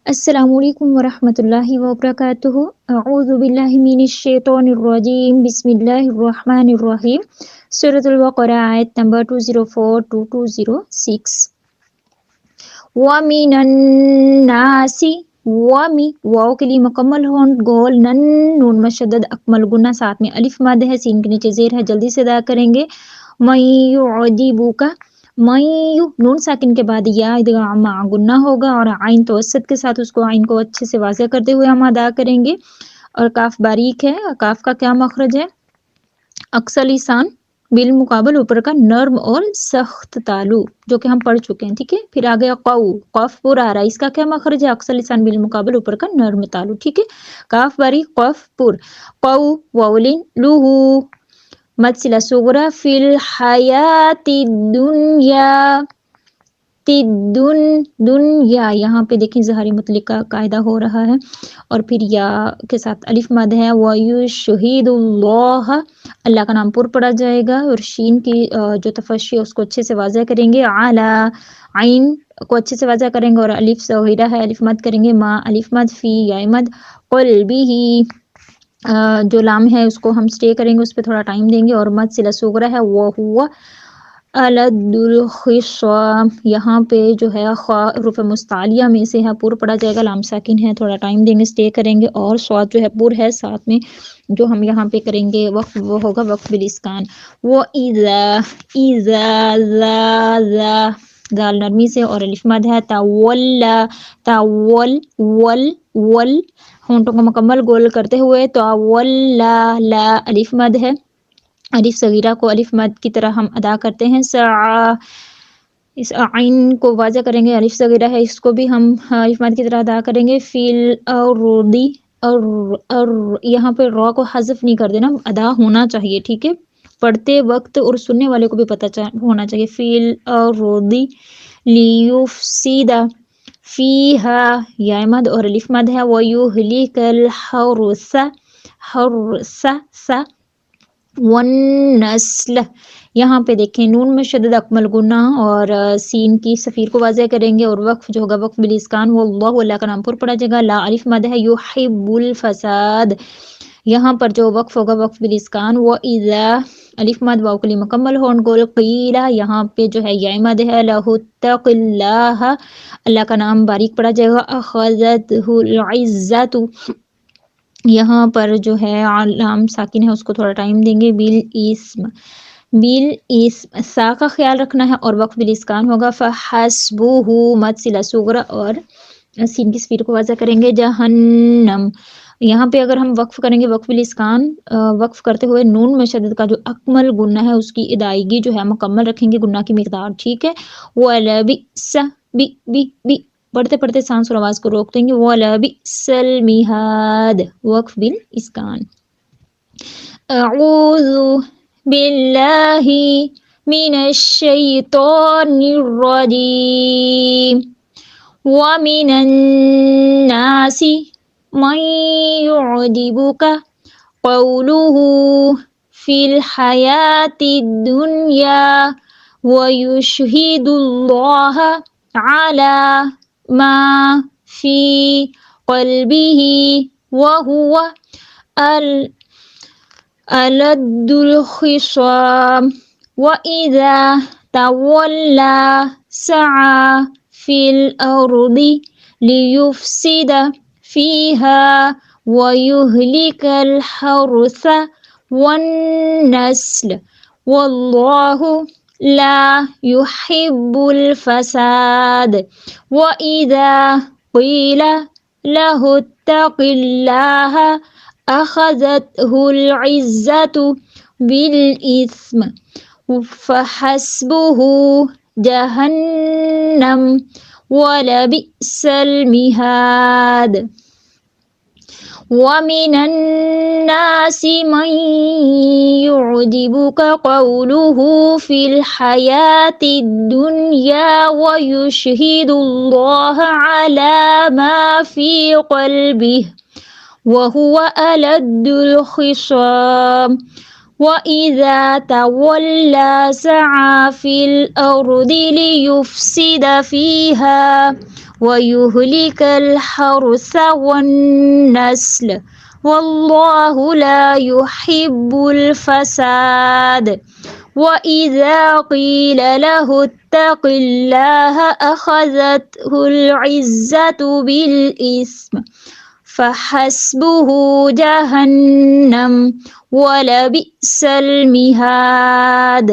السلام علیکم ورحمۃ اللہ وبرکاتہ۔ اعوذ باللہ من الشیطان الرجیم، بسم اللہ الرحمن الرحیم۔ سورۃ البقرہ آیت نمبر 204 to 206۔ وَمِنَ النَّاسِ، وَمِ واو کے لیے مکمل ہون گول، نون مشدد اکمل گنا، ساتھ میں الف مد ہے، سین کے نیچے زیر ہے، جلدی سے ادا کریں گے۔ مَن یعجبک، نون ساکن کے بعد یا ادغام مع گنہ ہوگا اور عین توسط کے ساتھ اس کو عین کو اچھے سے واضح کرتے ہوئے ہم ادا کریں گے۔ اور کاف باریک ہے، کاف کا کیا مخرج ہے؟ اقصی لسان، بالمقابل اوپر کا نرم اور سخت تالو، جو کہ ہم پڑھ چکے ہیں، ٹھیک ہے۔ پھر آگے قو، قاف پر آ رہا ہے، اس کا کیا مخرج ہے؟ اقصی لسان بالمقابل اوپر کا نرم تالو، ٹھیک ہے۔ کاف باریک، قاف پر، قو واولین لوہو، مد صلہ صغرا، فی الحیات الدنیا، دنیا، یہاں پہ دیکھیں ظاہری مطلق کا قاعدہ ہو رہا ہے، اور پھر یا کے ساتھ الف مد ہے۔ وَيُشْهِدُ اللَّهَ، اللہ کا نام پر پڑھا جائے گا، اور شین کی جو تفشی ہے اس کو اچھے سے واضح کریں گے، علی، عین کو اچھے سے واضح کریں گے، اور الف صغیرہ ہے، الف مد کریں گے، ما الف مد، فی یا مد، قلبہ، جو لام ہے اس کو ہم سٹے کریں گے، اس پہ تھوڑا ٹائم دیں گے، اور مد صلہ صغرا ہے، وَهُوَ أَلَدُّ الْخِصَامِ، یہاں پہ جو ہے خا حروف مستعلیہ میں سے ہے، پر پڑھا جائے گا، لام ساکن ہے، تھوڑا ٹائم دیں گے، سٹے کریں گے، اور صاد جو ہے پر ہے، ساتھ میں جو ہم یہاں پہ کریں گے وقف، وہ ہوگا وقف بالاسکان۔ وَإِذَا زال نرمی سے، اور الف مد ہے، ول ہونٹوں کو مکمل گول کرتے ہوئے، لا الف مد ہے، الف صغیرہ کو الف مد کی طرح ہم ادا کرتے ہیں، اس عین کو واضح کریں گے، الف صغیرہ ہے، اس کو بھی ہم الف مد کی طرح ادا کریں گے، فی الارض، یہاں پہ را کو حذف نہیں کر دینا، ادا ہونا چاہیے، ٹھیک ہے، پڑھتے وقت اور سننے والے کو بھی پتہ ہونا چاہیے، فی الارض لیفسد فیہا، یا مد اور الف مد ہے، ویہلک الحرث، والنسل، یہاں پہ دیکھیں نون میں شدد اکمل گنہ اور سین کی صفیر کو واضح کریں گے، اور وقف جو ہوگا وقف بالاسکان، واللہ، اللہ کا نام پر پڑھا جائے گا، لا الف مد ہے، یحب الفساد، یہاں پر جو وقف ہوگا وقف بالاسکان، وَإِذَا الف مد واو کے لیے مکمل ہون گول، قیلا، یہاں پہ جو ہے یا مد ہے، لَهُ اتَّقِ اللَّهَ، اللہ کا نام باریک پڑھا جائے گا، أَخَذَتْهُ الْعِزَّةُ، یہاں پر جو ہے لام ساکن ہے، اس کو تھوڑا ٹائم دیں گے، بالاسم، سا کا خیال رکھنا ہے، اور وقف بالاسکان ہوگا، فحسبہ، مد صلہ صغرا اور سین کی صفیر کو واضح کریں گے، جہنم، یہاں پہ اگر ہم وقف کریں گے وقف بالاسکان، وقف کرتے ہوئے نون میں شدد کا جو اکمل گنہ ہے اس کی ادائیگی جو ہے مکمل رکھیں گے، گنہ کی مقدار، ٹھیک ہے۔ وَلَبِئْسَ، بی پڑھتے پڑھتے سانس اور آواز کو روک دیں گے، وَلَبِئْسَ الْمِہَادُ، وقف بالاسکان۔ اعوذ باللہ من الشیطان الرجیم، وَمِنَ النَّاسِ مَن يُعْجِبُكَ قَوْلُهُ فِي الْحَيَاةِ الدُّنْيَا وَيُشْهِدُ اللَّهَ عَلَى مَا فِي قَلْبِهِ وَهُوَ أَلَدُّ الْخِصَامِ، وَإِذَا تَوَلَّى سَعَىٰ فِي الْأَرْضِ لِيُفْسِدَ فِيهَا وَيُهْلِكَ الْحَرْثَ وَالنَّسْلَ وَاللَّهُ لَا يُحِبُّ الْفَسَادَ، وَإِذَا قِيلَ لَهُ اتَّقِ اللَّهَ أَخَذَتْهُ الْعِزَّةُ بِالْإِثْمِ فَحَسْبُهُ جَهَنَّمُ وَلَبِئْسَ الْمِهَادُ۔ وَمِنَ النَّاسِ مَن يُعْجِبُكَ قَوْلُهُ فِي الْحَيَاةِ الدُّنْيَا وَيُشْهِدُ اللَّهَ عَلَى مَا فِي قَلْبِهِ وَهُوَ أَلَدُّ الْخِصَامِ، وَإِذَا تَوَلَّى سَعَىٰ فِي الْأَرْضِ لِيُفْسِدَ فِيهَا ويهلك الحرث والنسل والله لا يحب الفساد. وإذا قيل له اتق الله أخذته العزة بالإثم فحسبه جهنم ولبئس المهاد.